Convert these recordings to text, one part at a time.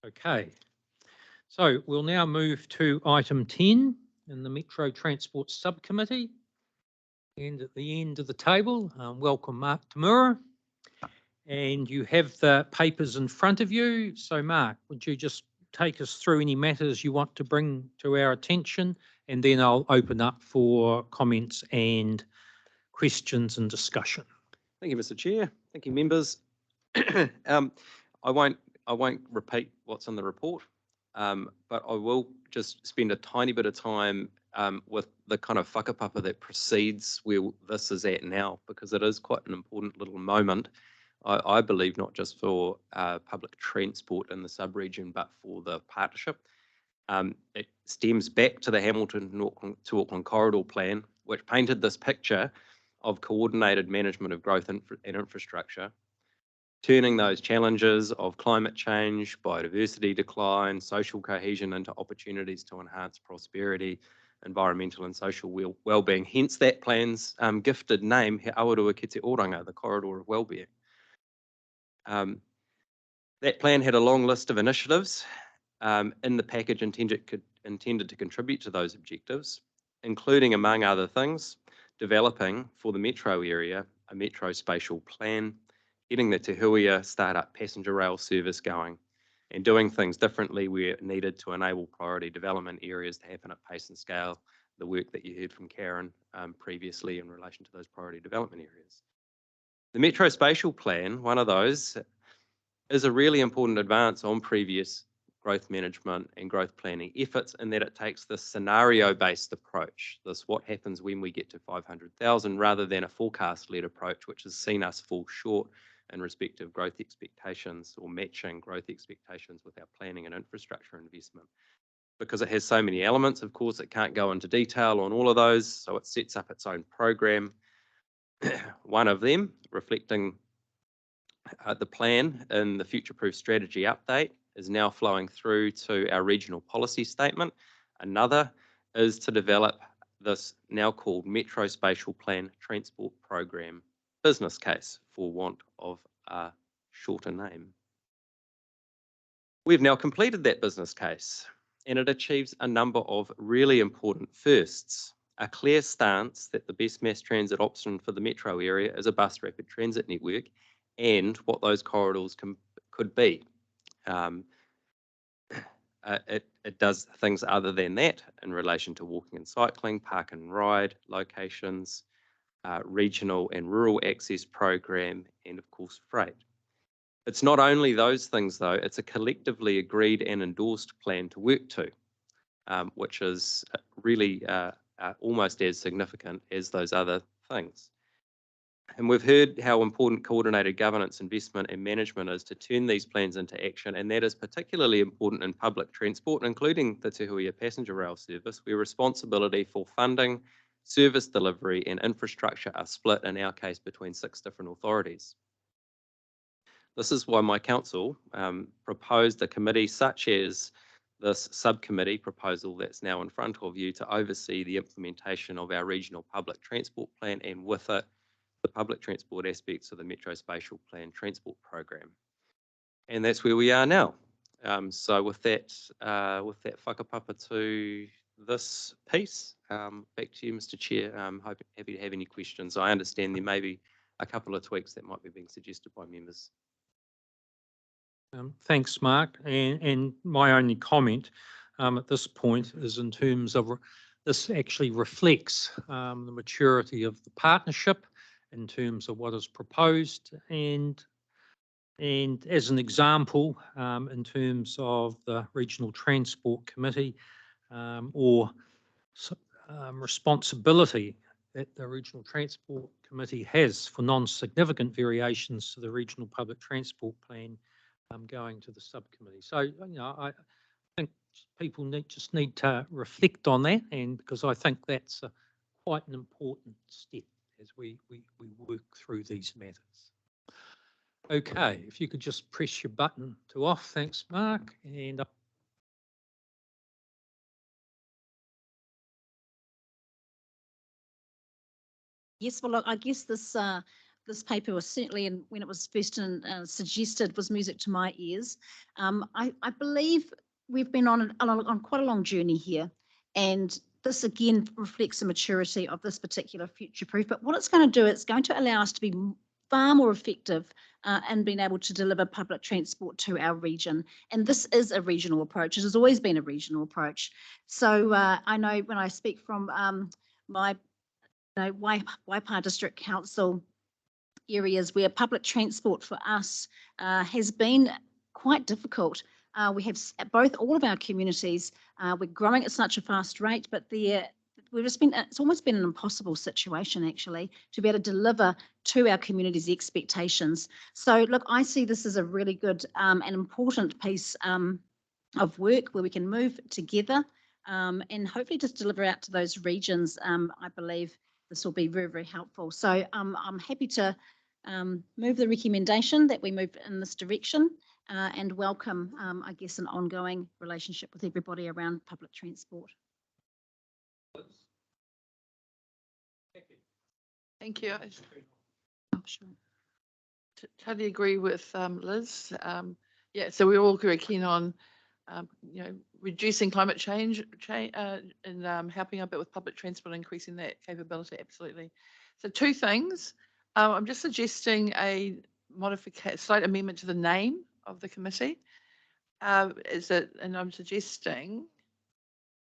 Okay, so we'll now move to item 10 in the Metro Transport Subcommittee. And at the end of the table, welcome Mark Tamura. And you have the papers in front of you. So Mark, would you just take us through any matters you want to bring to our attention? And then I'll open up for comments and questions and discussion. Thank you, Mr. Chair. Thank you, members. I won't repeat what's in the report, but I will just spend a tiny bit of time with the kind of whakapapa that precedes where this is at now, because it is quite an important little moment, I believe, not just for public transport in the sub-region, but for the partnership. It stems back to the Hamilton to Auckland Corridor Plan, which painted this picture of coordinated management of growth and infrastructure, turning those challenges of climate change, biodiversity decline, social cohesion into opportunities to enhance prosperity, environmental and social well-being. Hence that plan's gifted name, He Awarua Ki Te Oranga, the Corridor of Wellbeing. That plan had a long list of initiatives in the package intended to contribute to those objectives, including, among other things, developing for the metro area a metro spatial plan, getting the Te Huia startup passenger rail service going, and doing things differently where needed to enable priority development areas to happen at pace and scale, the work that you heard from Karen previously in relation to those priority development areas. The metro spatial plan, one of those, is a really important advance on previous growth management and growth planning efforts, in that it takes this scenario-based approach, this what happens when we get to 500,000, rather than a forecast-led approach, which has seen us fall short in respect of growth expectations or matching growth expectations with our planning and infrastructure investment. Because it has so many elements, of course, it can't go into detail on all of those, so it sets up its own program. One of them, reflecting the plan in the Future-Proof Strategy Update, is now flowing through to our regional policy statement. Another is to develop this now called Metro Spatial Plan Transport Program business case, for want of a shorter name. We've now completed that business case, and it achieves a number of really important firsts. A clear stance that the best mass transit option for the metro area is a bus rapid transit network, and what those corridors could be. It does things other than that in relation to walking and cycling, park and ride locations, regional and rural access program, and of course freight. It's not only those things though, it's a collectively agreed and endorsed plan to work to, which is really almost as significant as those other things. And we've heard how important coordinated governance, investment and management is to turn these plans into action, and that is particularly important in public transport, including the Te Huia passenger rail service, where responsibility for funding, service delivery and infrastructure are split, in our case, between 6 different authorities. This is why my council proposed a committee such as this subcommittee proposal that's now in front of you, to oversee the implementation of our regional public transport plan, and with it, the public transport aspects of the Metro Spatial Plan Transport Program. And that's where we are now. So with that whakapapa to this piece, back to you, Mr. Chair. Happy to have any questions. I understand there may be a couple of tweaks that might be being suggested by members. Thanks, Mark. And my only comment at this point is in terms of this actually reflects the maturity of the partnership in terms of what is proposed, and as an example, in terms of the Regional Transport Committee or responsibility that the Regional Transport Committee has for non-significant variations to the Regional Public Transport Plan going to the subcommittee. So, you know, I think people just need to reflect on that, and because I think that's quite an important step as we work through these matters. Okay, if you could just press your button to off. Thanks, Mark. And yes, well, I guess this this paper was certainly, and when it was first suggested, was music to my ears. I believe we've been on quite a long journey here, and this again reflects the maturity of this particular future proof. But what it's going to do, it's going to allow us to be far more effective in being able to deliver public transport to our region. And this is a regional approach. It has always been a regional approach. So I know when I speak from my Waipa District Council areas where public transport for us has been quite difficult. We have all of our communities, we're growing at such a fast rate, but it's almost been an impossible situation actually to be able to deliver to our communities' expectations. So look, I see this as a really good and important piece of work where we can move together and hopefully just deliver out to those regions. I believe this will be very, very helpful. So I'm happy to move the recommendation that we move in this direction and welcome, I guess, an ongoing relationship with everybody around public transport. Thank you. Oh, sure. Totally agree with Liz. Yeah, so we're all very keen on, reducing climate change and helping a bit with public transport, increasing that capability. Absolutely. So two things. I'm just suggesting a slight amendment to the name of the committee. And I'm suggesting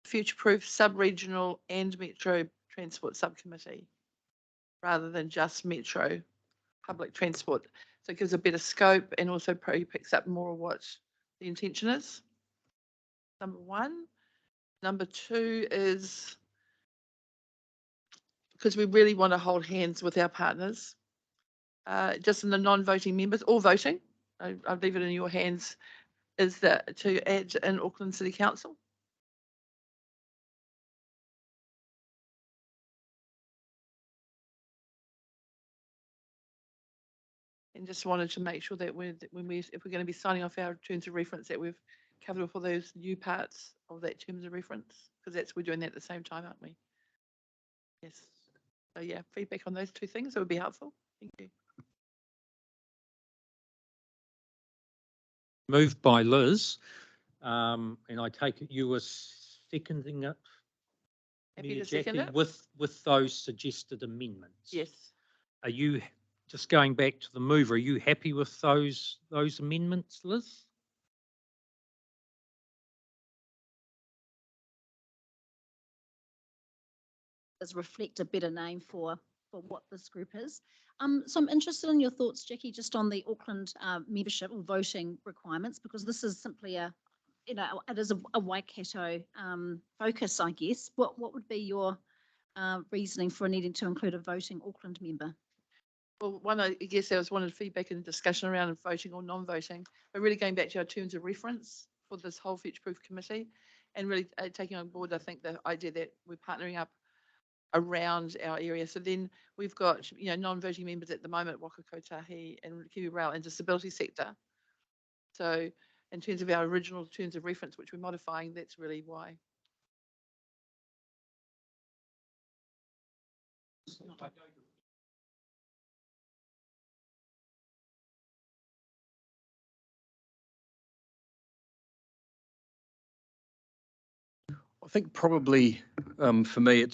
future-proof sub-regional and metro transport subcommittee, rather than just metro public transport. So it gives a better scope and also probably picks up more of what the intention is. Number one. Number two is because we really want to hold hands with our partners, just in the non-voting members or voting. I'll leave it in your hands. Is that to add in Auckland City Council? And just wanted to make sure that if we're going to be signing off our terms of reference, that we've covered off all those new parts of that terms of reference, because we're doing that at the same time, aren't we? Yes. So yeah, feedback on those two things, that would be helpful. Thank you. Moved by Liz, and I take it you were seconding it, Happy Mayor to second Jackie, it? with those suggested amendments. Yes. Are you, just going back to the mover, are you happy with those amendments, Liz? Does reflect a better name for what this group is. So I'm interested in your thoughts, Jackie, just on the Auckland membership or voting requirements, because this is simply it is a Waikato focus, I guess. What would be your reasoning for needing to include a voting Auckland member? Well, one, I guess there was one discussion and discussion around voting or non-voting, but really going back to our terms of reference for this whole future-proof committee, and really taking on board, I think, the idea that we're partnering up around our area. So then we've got, non-voting members at the moment, Waka Kotahi and Kiwi Rail and disability sector. So in terms of our original terms of reference, which we're modifying, that's really why. I think probably for me,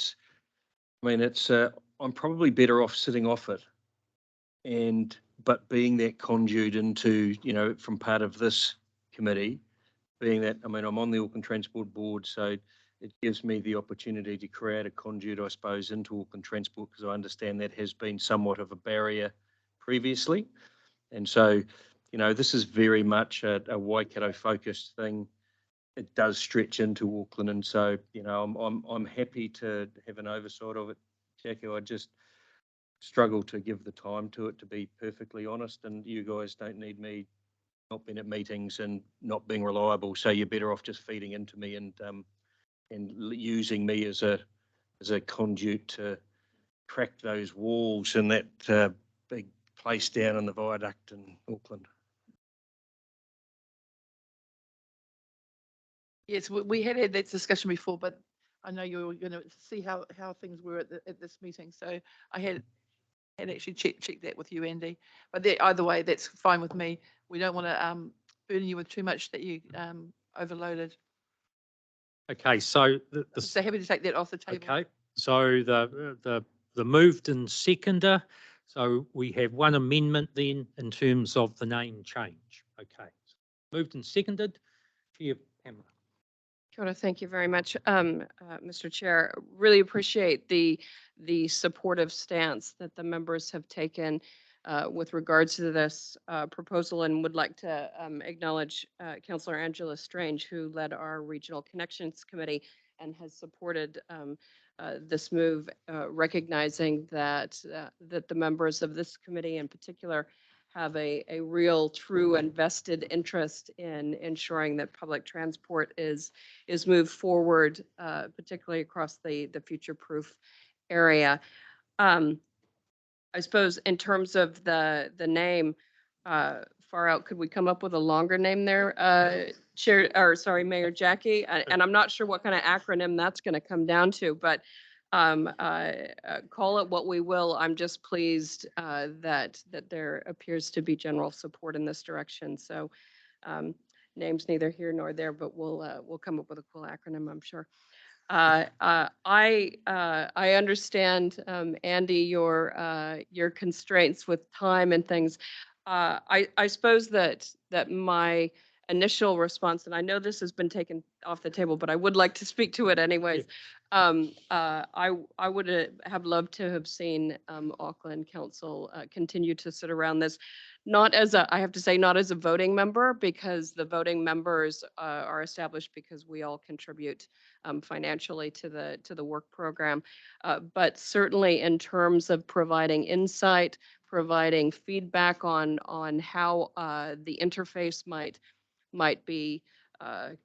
I'm probably better off sitting off it, but being that conduit into, from part of this committee, being that, I'm on the Auckland Transport Board, so it gives me the opportunity to create a conduit, I suppose, into Auckland Transport, because I understand that has been somewhat of a barrier previously. And so, this is very much a Waikato focused thing. It does stretch into Auckland, and so I'm happy to have an oversight of it, Jackie. I just struggle to give the time to it, to be perfectly honest. And you guys don't need me not being at meetings and not being reliable, so you're better off just feeding into me and using me as a conduit to crack those walls in that big place down in the viaduct in Auckland. Yes, we had that discussion before, but I know you were going to see how things were at this meeting. So I had and actually check that with you, Andy. But either way, that's fine with me. We don't want to burden you with too much that you overloaded. Okay, so So happy to take that off the table. okay, so the moved and seconder. So we have one amendment then in terms of the name change. Okay, moved and seconded. Chair Pamela. Kia ora, thank you very much, Mr. Chair. Really appreciate the supportive stance that the members have taken with regards to this proposal, and would like to acknowledge Councillor Angela Strange, who led our Regional Connections Committee and has supported this move, recognizing that that the members of this committee in particular have a real, true, and vested interest in ensuring that public transport is moved forward, particularly across the future-proof area. I suppose in terms of the name, far out, could we come up with a longer name there, Chair, or sorry, Mayor Jackie? And I'm not sure what kind of acronym that's going to come down to, but call it what we will. I'm just pleased that there appears to be general support in this direction. So names neither here nor there, but we'll come up with a cool acronym, I'm sure. I understand, Andy, your constraints with time and things. I suppose that my initial response, and I know this has been taken off the table, but I would like to speak to it anyways. I would have loved to have seen Auckland Council continue to sit around this, not as I have to say, not as a voting member, because the voting members are established because we all contribute financially to the work program, but certainly in terms of providing insight, providing feedback on how the interface might be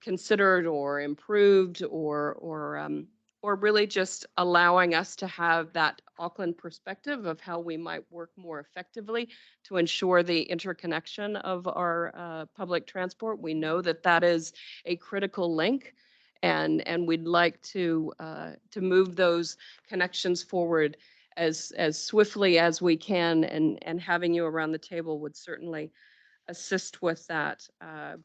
considered or improved, or really just allowing us to have that Auckland perspective of how we might work more effectively to ensure the interconnection of our public transport. We know that that is a critical link, and we'd like to move those connections forward as swiftly as we can, and having you around the table would certainly assist with that.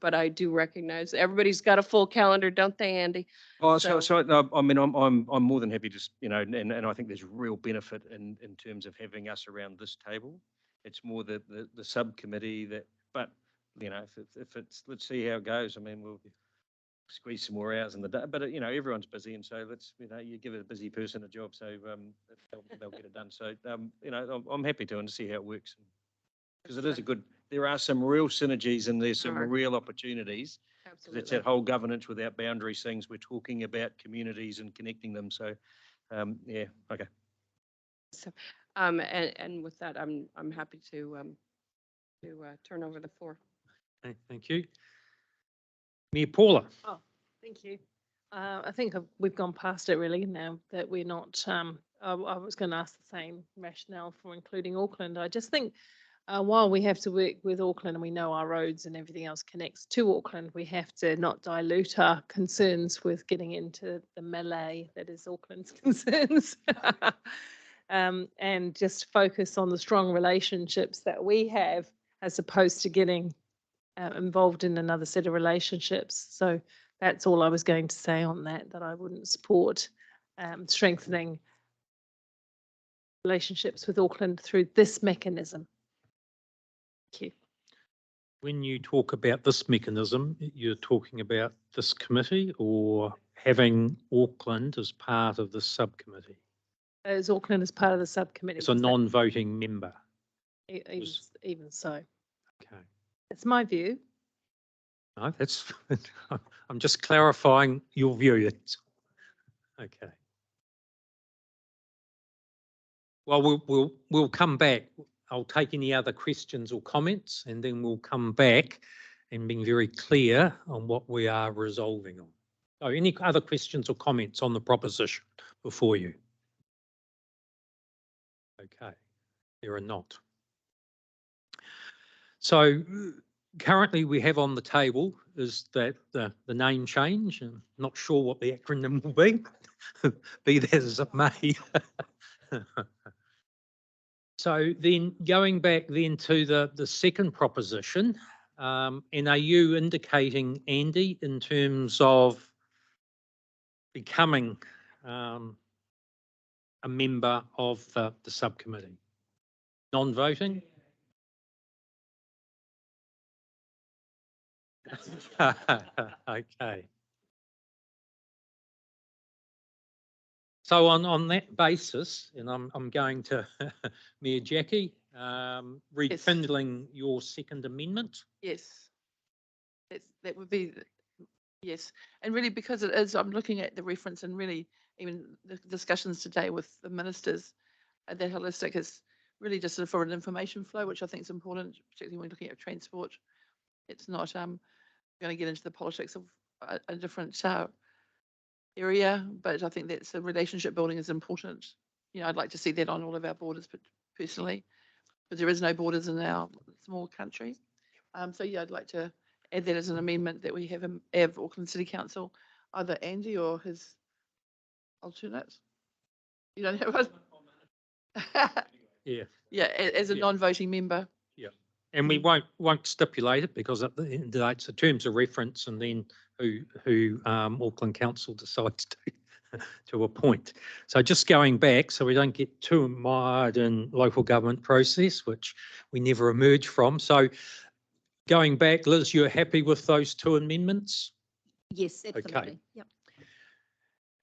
But I do recognize everybody's got a full calendar, don't they, Andy? Oh, So- so no, I mean, I'm more than happy to, and I think there's real benefit in terms of having us around this table. It's more the subcommittee that, but, if it's, let's see how it goes. I mean, we'll squeeze some more hours in the day, but, everyone's busy, and so let's, you give a busy person a job, so they'll get it done. So, I'm happy to, and see how it works. Because it is there are some real synergies, and there's some Sure. real opportunities. It's Absolutely. that whole governance without boundaries things. We're talking about communities and connecting them. So, yeah, okay. And with that, I'm happy to turn over the floor. Okay, thank you. Mayor Paula. Thank you. I think we've gone past it really now that we're not, I was going to ask the same rationale for including Auckland. I just think while we have to work with Auckland and we know our roads and everything else connects to Auckland, we have to not dilute our concerns with getting into the melee that is Auckland's concerns. And just focus on the strong relationships that we have as opposed to getting involved in another set of relationships. So that's all I was going to say on that I wouldn't support strengthening relationships with Auckland through this mechanism. Thank you. When you talk about this mechanism, you're talking about this committee or having Auckland as part of the subcommittee? As Auckland as part of the subcommittee. As a non-voting member? Even so. Okay. It's my view. No, that's, I'm just clarifying your view. Okay. Well, we'll come back. I'll take any other questions or comments, and then we'll come back and being very clear on what we are resolving on. So any other questions or comments on the proposition before you? Okay, there are not. So currently we have on the table is that the name change, and not sure what the acronym will be, be that as it may. So then going back then to the second proposition, and are you indicating, Andy, in terms of becoming a member of the subcommittee? Non-voting? Okay. So on that basis, and I'm going to Mayor Jackie, rekindling your second amendment. Yes. That would be, yes. And really, because it is, I'm looking at the reference and really even the discussions today with the ministers, that holistic is really just for an information flow, which I think is important, particularly when looking at transport. It's not going to get into the politics of a different area, but I think that's a relationship building is important. You know, I'd like to see that on all of our borders, but personally, but there is no borders in our small country. So yeah, I'd like to add that as an amendment that we have Auckland City Council, either Andy or his alternate. You don't have one? Yeah. Yeah, as a Yeah. non-voting member. And we won't stipulate it because at the end of the day, it's the terms of reference and then who Auckland Council decides to appoint. So just going back, so we don't get too mired in local government process, which we never emerge from. So going back, Liz, you're happy with those two amendments? Yes, absolutely. Yep.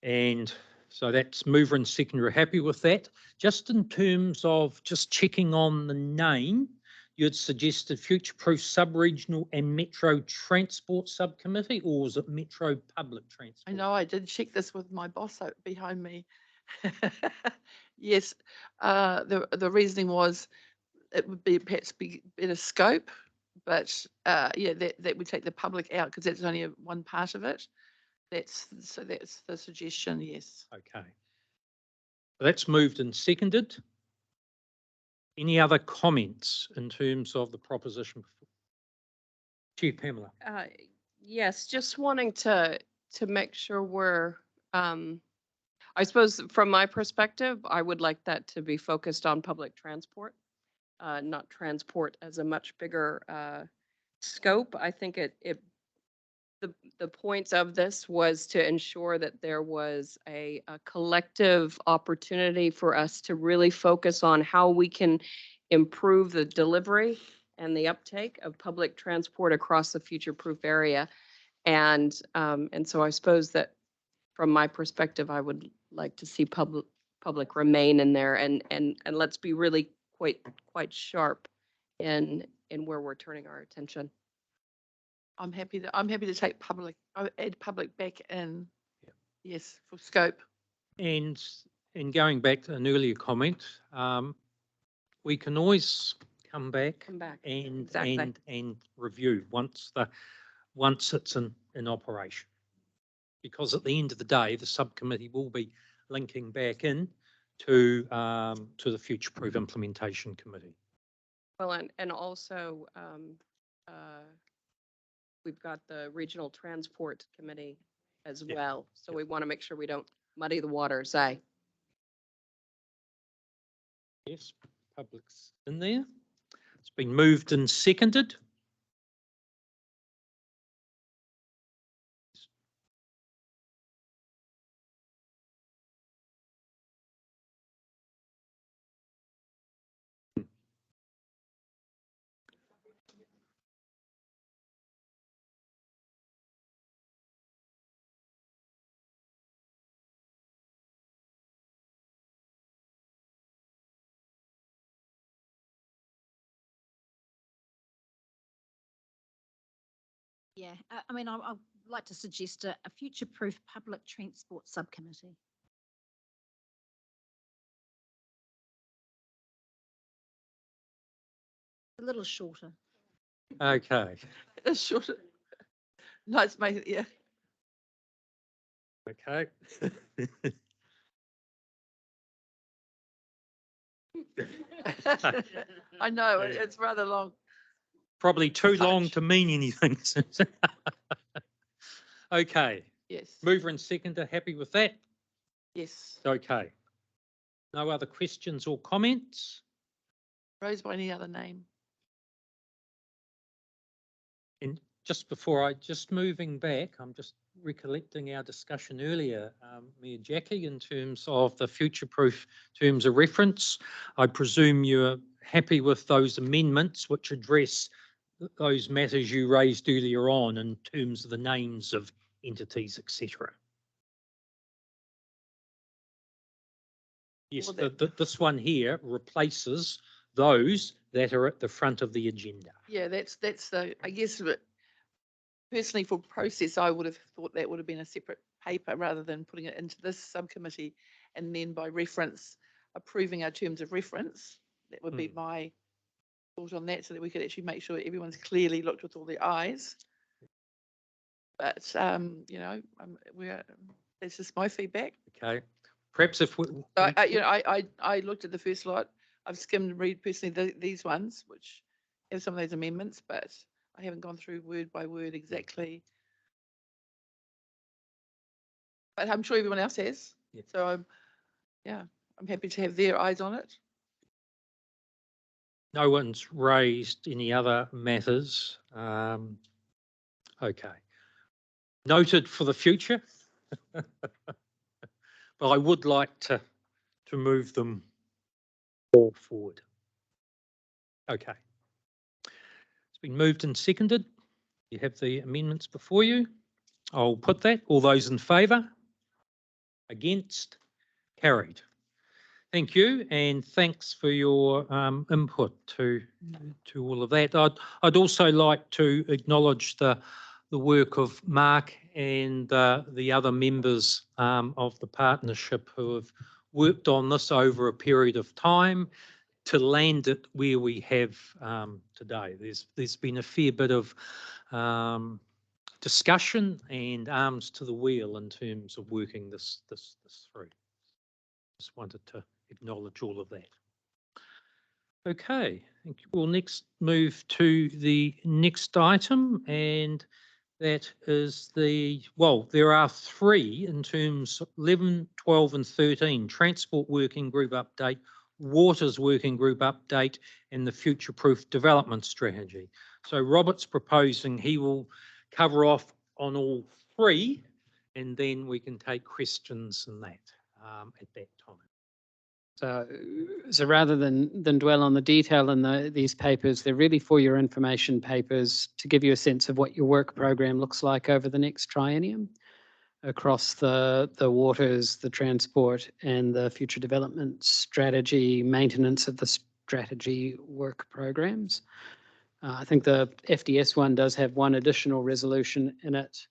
And so that's mover and seconder, happy with that. Just in terms of just checking on the name, you had suggested future-proof sub-regional and metro transport subcommittee, or was it metro public transport? I know I did check this with my boss behind me. Yes, the reasoning was it would be perhaps be better scope, but yeah, that would take the public out because that's only one part of it. That's the suggestion. Yes. Okay. That's moved and seconded. Any other comments in terms of the proposition? Chief Pamela. Yes, just wanting to make sure we're, I suppose from my perspective, I would like that to be focused on public transport, not transport as a much bigger scope. I think the points of this was to ensure that there was a collective opportunity for us to really focus on how we can improve the delivery and the uptake of public transport across the future-proof area. And so I suppose that from my perspective, I would like to see public remain in there and let's be really quite sharp in where we're turning our attention. I'm happy to take public, add public back in. Yes, for scope. And going back to an earlier comment, we can always come back and Exactly. and review once it's in operation. Because at the end of the day, the subcommittee will be linking back in to the Future Proof Implementation Committee. Well, and also we've got the Regional Transport Committee as Yeah. well. So we want to make sure we don't muddy the waters, eh? Yes, public's in there. It's been moved and seconded. Yeah, I mean, I'd like to suggest a future-proof public transport subcommittee. A little shorter. Okay. It's short. No, it's made, yeah. Okay. I know, it's rather long. Probably too long Fudge. to mean anything. Okay. Yes. Mover and seconder, happy with that? Yes. Okay. No other questions or comments? Goes by any other name. And just before just moving back, I'm just recollecting our discussion earlier, Mayor Jackie, in terms of the future-proof terms of reference. I presume you're happy with those amendments which address those matters you raised earlier on in terms of the names of entities, etc. Yes, Well, this one here replaces those that are at the front of the agenda. Yeah, that's the, I guess, but personally for process, I would have thought that would have been a separate paper rather than putting it into this subcommittee and then by reference approving our terms of reference. That would be my thought on that, so that we could actually make sure everyone's clearly looked with all their eyes. But you know, that's just my feedback. Okay, perhaps if we, You know, I looked at the first lot. I've skimmed and read personally these ones, which have some of those amendments, but I haven't gone through word by word exactly. But I'm sure everyone else has. Yeah. So I'm happy to have their eyes on it. no one's raised any other matters. Okay. Noted for the future. But I would like to move them all forward. Okay. It's been moved and seconded. You have the amendments before you. I'll put that. All those in favour? Against? Carried. Thank you, and thanks for your input to all of that. I'd also like to acknowledge the work of Mark and the other members of the partnership who have worked on this over a period of time to land it where we have today. There's been a fair bit of discussion and arms to the wheel in terms of working this through. Just wanted to acknowledge all of that. Okay, we'll next move to the next item, and that is there are three in terms of 11, 12 and 13, Transport Working Group Update, Waters Working Group Update, and the Future Proof Development Strategy. So Robert's proposing he will cover off on all three, and then we can take questions and that at that time. So rather than dwell on the detail in these papers, they're really for your information papers to give you a sense of what your work program looks like over the next triennium across the waters, the transport and the future development strategy, maintenance of the strategy work programs. I think the FDS one does have one additional resolution in it,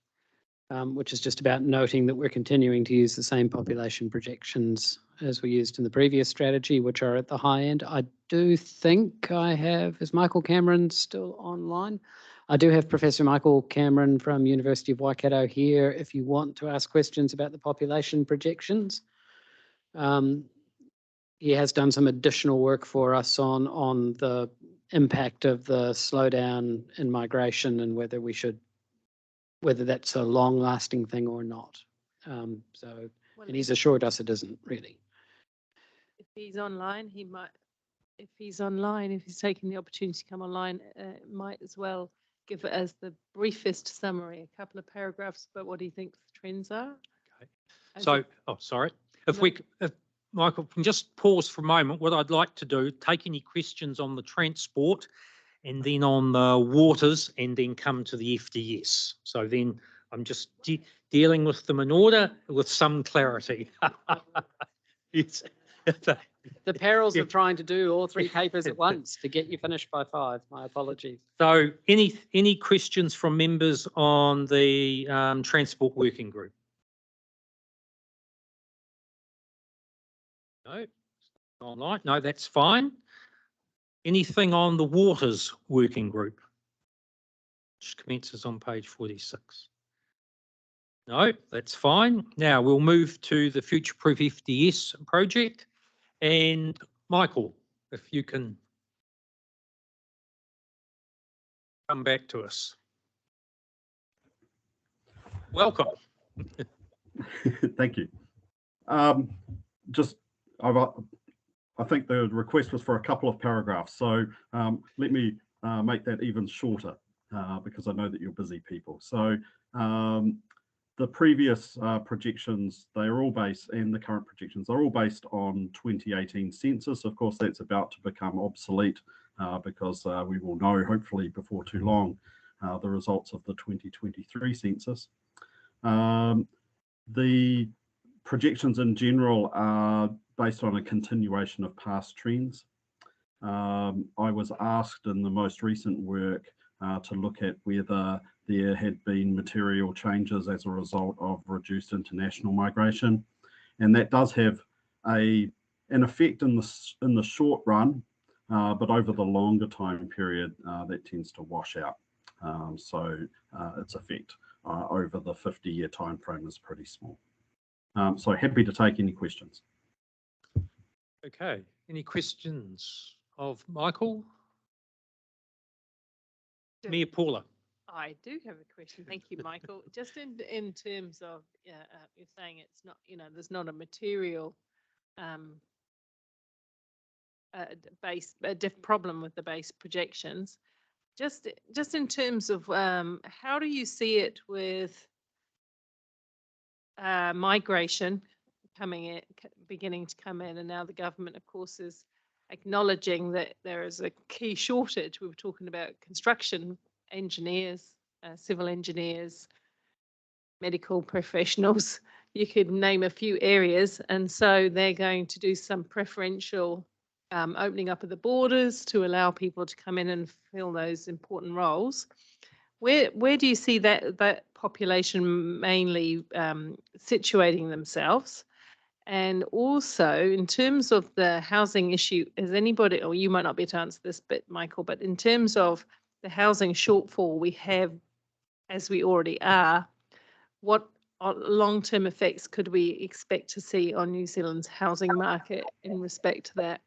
which is just about noting that we're continuing to use the same population projections as we used in the previous strategy, which are at the high end. I do think I have, is Michael Cameron still online? I do have Professor Michael Cameron from University of Waikato here if you want to ask questions about the population projections. He has done some additional work for us on the impact of the slowdown in migration and whether that's a long-lasting thing or not. And he's assured us it isn't really. If he's online, he might. If he's online, if he's taking the opportunity to come online, might as well give it as the briefest summary, a couple of paragraphs about what he thinks the trends are. Okay. So, if Michael can just pause for a moment, what I'd like to do, take any questions on the transport and then on the waters and then come to the FDS. So then I'm just dealing with them in order with some clarity. Yes. The perils of trying to do all three papers at once to get you finished by 5. My apologies. So any questions from members on the Transport Working Group? No, online. No, that's fine. Anything on the Waters Working Group, which commences on page 46? No, that's fine. Now we'll move to the Future Proof FDS project. And Michael, if you can come back to us. Welcome. Thank you. Just I think the request was for a couple of paragraphs. So let me make that even shorter because I know that you're busy people. So the previous projections, they are all based, and the current projections are all based on 2018 census. Of course, that's about to become obsolete because we will know, hopefully before too long, the results of the 2023 census. The projections in general are based on a continuation of past trends. I was asked in the most recent work to look at whether there had been material changes as a result of reduced international migration, and that does have an effect in the short run, but over the longer time period, that tends to wash out. So its effect over the 50-year time frame is pretty small. So happy to take any questions. Okay, any questions of Michael? Mayor Paula. I do have a question. Thank you, Michael. Just in terms of, you're saying it's not, there's not a material problem with the base projections. Just in terms of how do you see it with migration beginning to come in, and now the government, of course, is acknowledging that there is a key shortage. We were talking about construction engineers, civil engineers, medical professionals. You could name a few areas, and so they're going to do some preferential opening up of the borders to allow people to come in and fill those important roles. Where do you see that population mainly situating themselves? And also, in terms of the housing issue, is anybody, or you might not be able to answer this bit, Michael, but in terms of the housing shortfall we have, as we already are, what long-term effects could we expect to see on New Zealand's housing market in respect to that?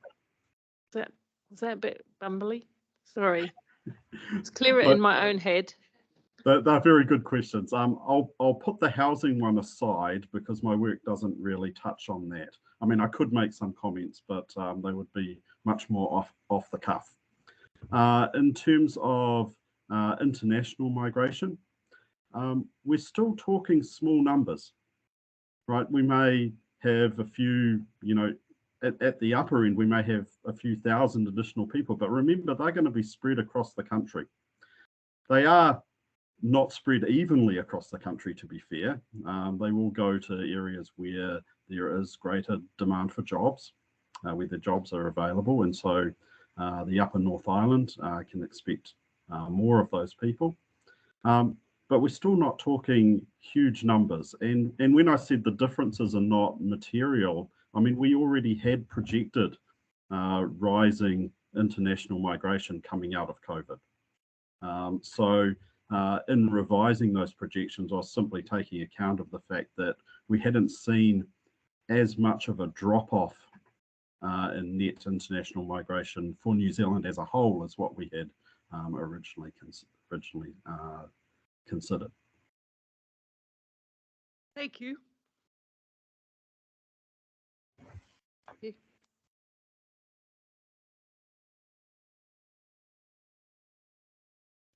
Was that a bit bumbly? Sorry. It's clearer in my own head. They're very good questions. I'll put the housing one aside because my work doesn't really touch on that. I mean, I could make some comments, but they would be much more off the cuff. In terms of international migration, we're still talking small numbers, right? We may have a few, at the upper end, we may have a few thousand additional people, but remember, they're going to be spread across the country. They are not spread evenly across the country, to be fair. They will go to areas where there is greater demand for jobs, where the jobs are available. And so the upper North Island can expect more of those people. But we're still not talking huge numbers. And when I said the differences are not material, I mean, we already had projected rising international migration coming out of COVID. So in revising those projections, I was simply taking account of the fact that we hadn't seen as much of a drop-off in net international migration for New Zealand as a whole as what we had originally considered. Thank you.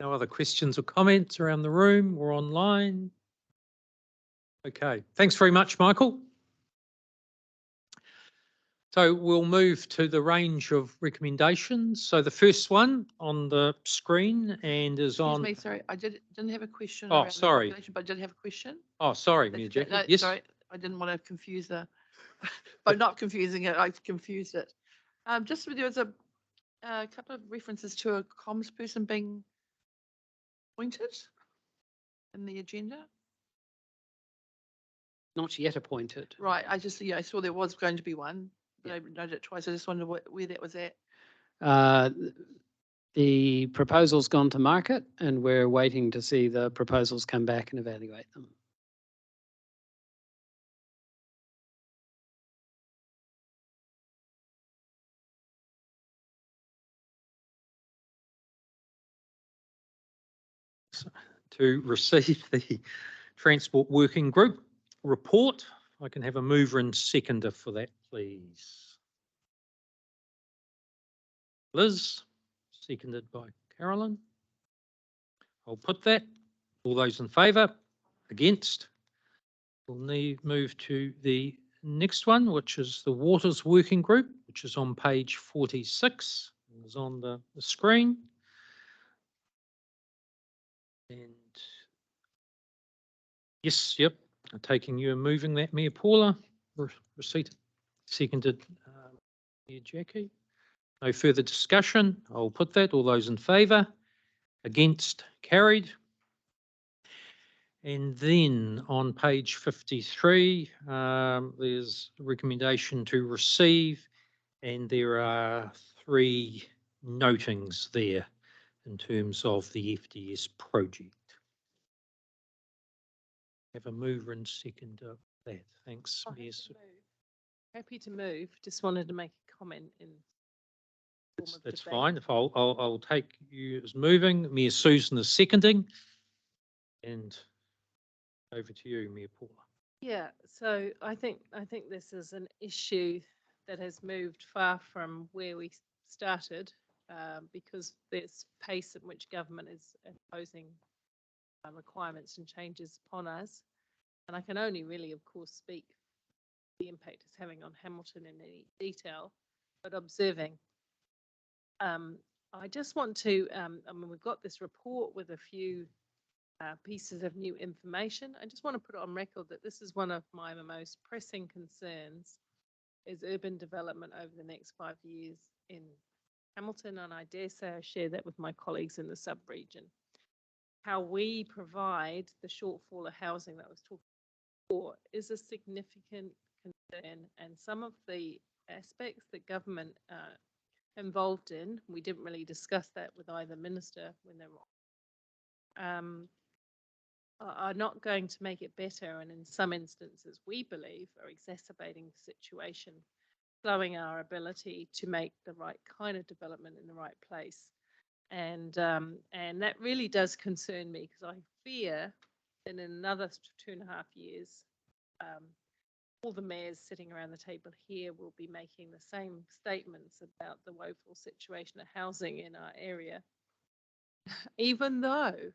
No other questions or comments around the room or online? Okay, thanks very much, Michael. So we'll move to the range of recommendations. So the first one on the screen and is on. Excuse me, sorry, I didn't have a question. Oh, around the sorry. population, but I did have a question. Oh, sorry, That's Mayor okay. Jackie. No, Yes. sorry, I didn't want to confuse by not confusing it, I've confused it. Just there was a couple of references to a comms person being appointed in the agenda. Not yet appointed. Right, I saw there was going to be one, but I noted it twice. I just wondered where that was at. The proposal's gone to market and we're waiting to see the proposals come back and evaluate them. To receive the Transport Working Group report, I can have a mover and seconder for that, please. Liz, seconded by Carolyn. I'll put that. All those in favour? Against? We'll move to the next one, which is the Waters Working Group, which is on page 46. It's on the screen. And yes, yep, I'm taking you and moving that, Mayor Paula. Receipt, seconded, Mayor Jackie. No further discussion. I'll put that. All those in favour? Against? Carried. And then on page 53, there's a recommendation to receive, and there are 3 notings there in terms of the FDS project. Have a mover and second of that. Thanks, Mayor. Happy to move. Just wanted to make a comment in. form of That's debate. fine. If I'll take you as moving. Mayor Susan is seconding. And over to you, Mayor Paula. Yeah, so I think this is an issue that has moved far from where we started, because there's pace at which government is imposing requirements and changes upon us. And I can only really, of course, speak the impact it's having on Hamilton in any detail, but observing. I just want to, I mean, we've got this report with a few pieces of new information. I just want to put it on record that this is one of my most pressing concerns is urban development over the next 5 years in Hamilton, and I dare say I share that with my colleagues in the sub-region. How we provide the shortfall of housing that I was talking about is a significant concern, and some of the aspects that government involved in, we didn't really discuss that with either minister when they were are not going to make it better, and in some instances we believe are exacerbating the situation, slowing our ability to make the right kind of development in the right place. And that really does concern me, because I fear that in another 2.5 years, all the mayors sitting around the table here will be making the same statements about the woeful situation of housing in our area, even though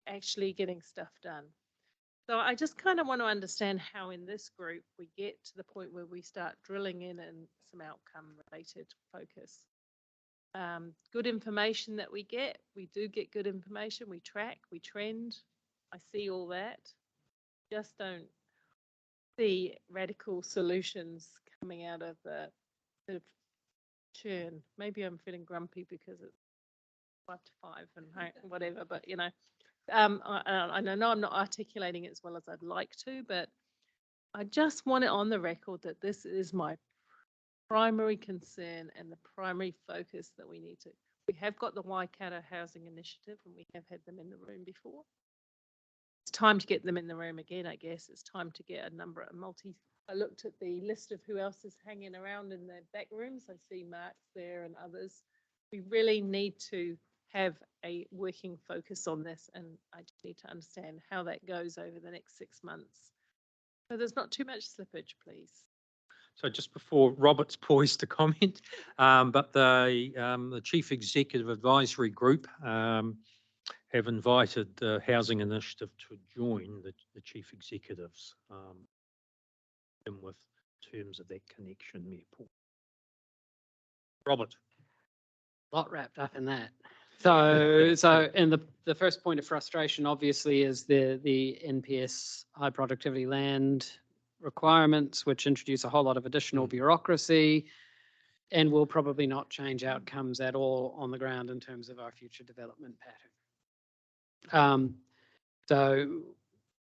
actually getting stuff done. So I just kind of want to understand how in this group we get to the point where we start drilling in some outcome related focus. Good information that we do get good information, we track, we trend. I see all that. Just don't see radical solutions coming out of the churn. Maybe I'm feeling grumpy because it's 5 to 5 and whatever, but you know, I know I'm not articulating it as well as I'd like to, but I just want it on the record that this is my primary concern and the primary focus that we need to. We have got the Waikato Housing Initiative, and we have had them in the room before. It's time to get them in the room again, I guess. It's time to get a number of I looked at the list of who else is hanging around in the back rooms. I see Mark's there and others. We really need to have a working focus on this, and I just need to understand how that goes over the next 6 months. So there's not too much slippage, please. So just before Robert's poised to comment, but the Chief Executive Advisory Group have invited the Housing Initiative to join the Chief Executives with terms of that connection, Mayor Paul. Robert. A lot wrapped up in that. So and the first point of frustration obviously is the NPS high productivity land requirements, which introduce a whole lot of additional bureaucracy and will probably not change outcomes at all on the ground in terms of our future development pattern.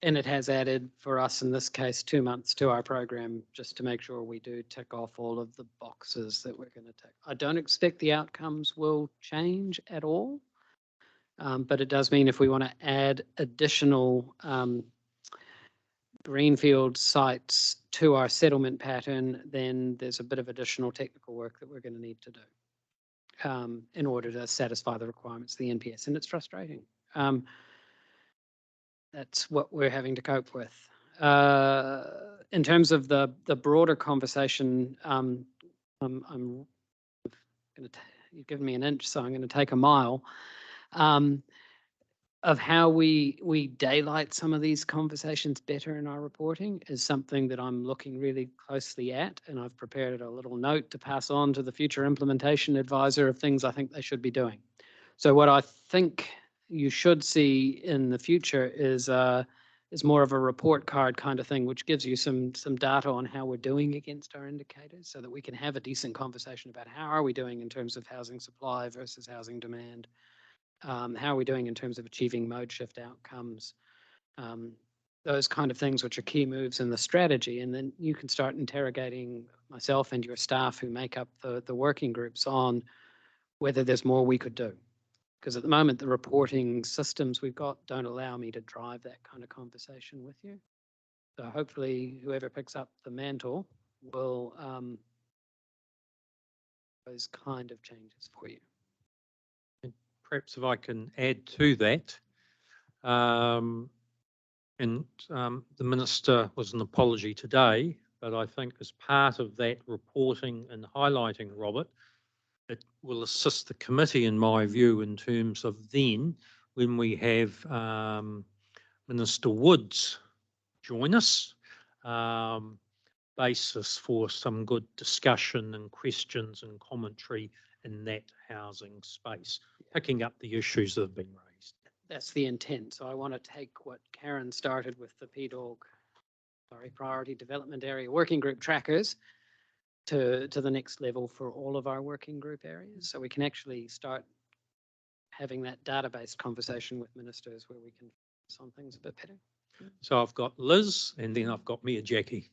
And it has added for us in this case 2 months to our program just to make sure we do tick off all of the boxes that we're going to tick. I don't expect the outcomes will change at all, but it does mean if we want to add additional greenfield sites to our settlement pattern, then there's a bit of additional technical work that we're going to need to do in order to satisfy the requirements of the NPS, and it's frustrating. That's what we're having to cope with. In terms of the broader conversation, I'm going to you've given me an inch, so I'm going to take a mile, of how we daylight some of these conversations better in our reporting is something that I'm looking really closely at. And I've prepared a little note to pass on to the future implementation advisor of things I think they should be doing. So what I think you should see in the future is more of a report card kind of thing, which gives you some data on how we're doing against our indicators so that we can have a decent conversation about how are we doing in terms of housing supply versus housing demand. How are we doing in terms of achieving mode shift outcomes? Those kind of things which are key moves in the strategy. And then you can start interrogating myself and your staff who make up the working groups on whether there's more we could do. Because at the moment, the reporting systems we've got don't allow me to drive that kind of conversation with you. So hopefully whoever picks up the mantle will those kind of changes for you. Perhaps if I can add to that, the Minister was an apology today, but I think as part of that reporting and highlighting, Robert, it will assist the committee, in my view, in terms of then when we have Minister Woods join us, basis for some good discussion and questions and commentary in that housing space, picking up the issues that have been raised. That's the intent. So I want to take what Karen started with the Priority Development Area Working Group trackers to the next level for all of our working group areas. So we can actually start having that data-based conversation with ministers where we can focus on things a bit better. So I've got Liz and then I've got Mia Jackie.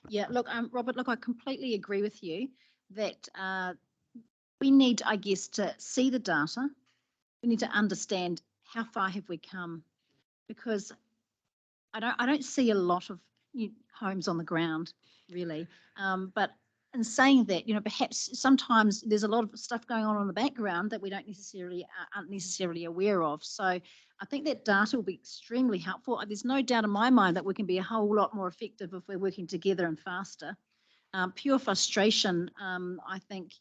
Yeah, look, Robert, look, I completely agree with you that we need, I guess, to see the data. We need to understand how far have we come, because I don't see a lot of homes on the ground really. But in saying that, perhaps sometimes there's a lot of stuff going on in the background that we aren't necessarily aware of. So I think that data will be extremely helpful. There's no doubt in my mind that we can be a whole lot more effective if we're working together and faster. Pure frustration, I think,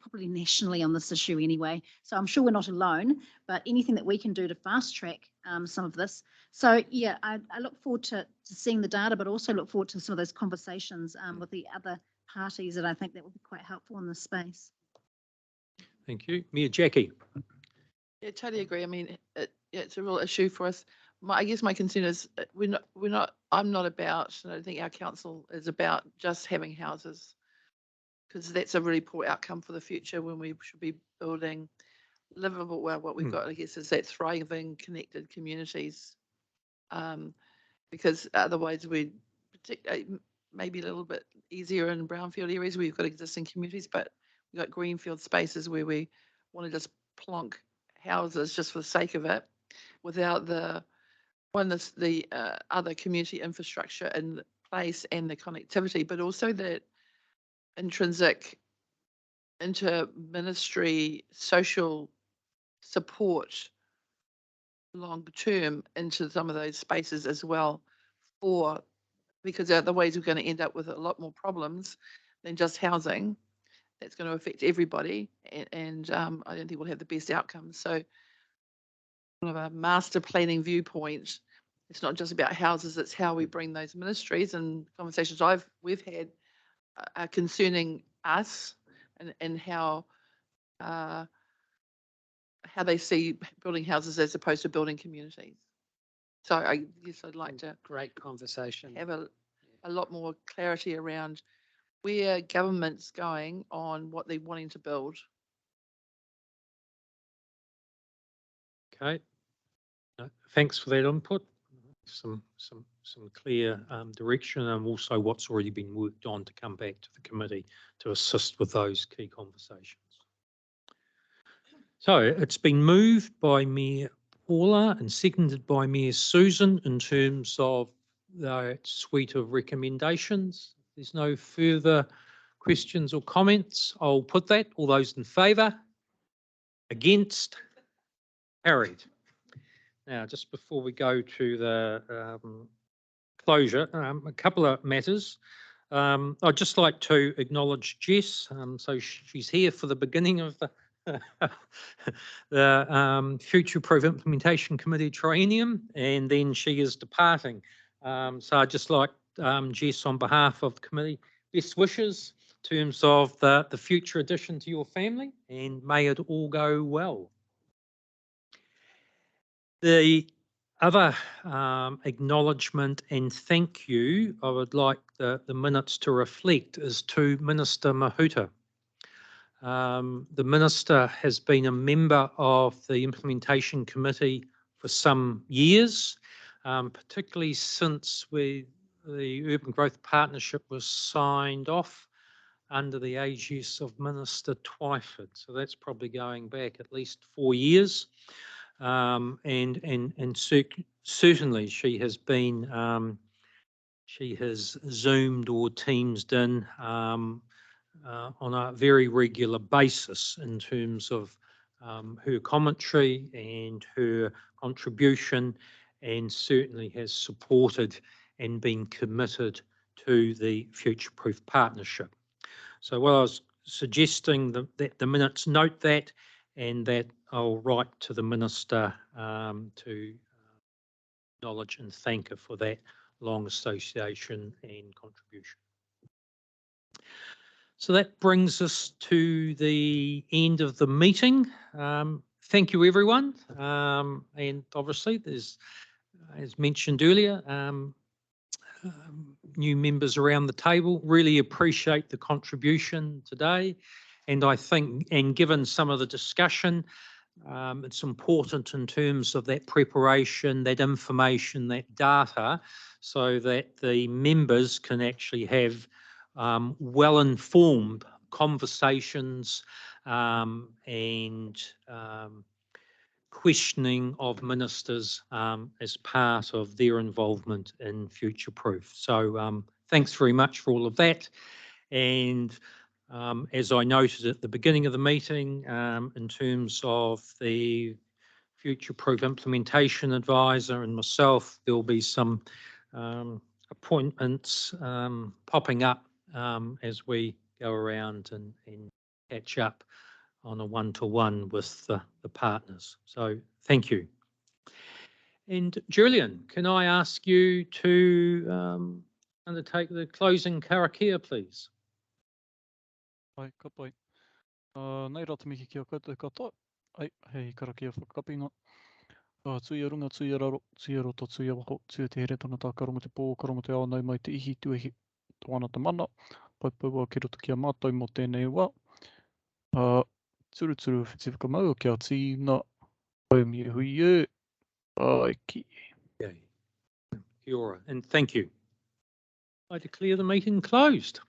probably nationally on this issue anyway. So I'm sure we're not alone, but anything that we can do to fast track some of this. So yeah, I look forward to seeing the data, but also look forward to some of those conversations with the other parties, and I think that will be quite helpful in this space. Thank you. Mia Jackie. Yeah, totally agree. I mean, it's a real issue for us. I guess my concern is I'm not about, and I don't think our council is about just having houses, because that's a really poor outcome for the future when we should be building livable, well, what we've got, I guess, is that thriving, connected communities. Because otherwise we'd maybe a little bit easier in brownfield areas where you've got existing communities, but we've got greenfield spaces where we want to just plonk houses just for the sake of it, without the other community infrastructure in place and the connectivity, but also that intrinsic inter-ministry social support long term into some of those spaces as well, because otherwise we're going to end up with a lot more problems than just housing. That's going to affect everybody, and I don't think we'll have the best outcomes. So from a master planning viewpoint, it's not just about houses, it's how we bring those ministries, and conversations we've had are concerning us and how they see building houses as opposed to building communities. So I guess I'd like to great conversation. Have a lot more clarity around where government's going on what they're wanting to build. Okay. Thanks for that input. Some clear direction, and also what's already been worked on to come back to the committee to assist with those key conversations. So it's been moved by Mayor Paula and seconded by Mayor Susan in terms of the suite of recommendations. If there's no further questions or comments, I'll put that. All those in favour? Against? Carried. Now, just before we go to the closure, a couple of matters. I'd just like to acknowledge Jess. So she's here for the beginning of the Future-Proof Implementation Committee triennium, and then she is departing. So I'd just like Jess, on behalf of the committee, best wishes in terms of the future addition to your family, and may it all go well. The other acknowledgement and thank you I would like the minutes to reflect is to Minister Mahuta. The Minister has been a member of the Implementation Committee for some years, particularly since the Urban Growth Partnership was signed off under the aegis of Minister Twyford. So that's probably going back at least 4 years. And certainly she has been, she has Zoomed or Teamsed in on a very regular basis in terms of her commentary and her contribution, and certainly has supported and been committed to the Future-Proof Partnership. So what I was suggesting that the minutes note that, and that I'll write to the Minister to acknowledge and thank her for that long association and contribution. So that brings us to the end of the meeting. Thank you, everyone. And obviously, there's, as mentioned earlier, new members around the table. Really appreciate the contribution today. And I think, and given some of the discussion, it's important in terms of that preparation, that information, that data, so that the members can actually have well-informed conversations and questioning of ministers as part of their involvement in Future Proof. So thanks very much for all of that. And as I noted at the beginning of the meeting, in terms of the Future Proof Implementation Advisor and myself, there'll be some appointments popping up as we go around and catch up on a one-to-one with the partners. So thank you. And Julian, can I ask you to undertake the closing karakia, please? Ai, ka pai. Nei rata miki kia koutou katoa. Ai, hei Karakia Whakapinga. Tui runga, tui raro, tui roto, tui waho, tui te here tangata, karongo te pō, karongo te awanau mai te ihi, tuehi, toana te mana. Pai wā ki roto ki a mātou mo tēnei wā. Turu turu whiti whakamau kia tīna. Pai mi hui e. Ai ki. Okay. Kia ora, and thank you. I declare the meeting closed.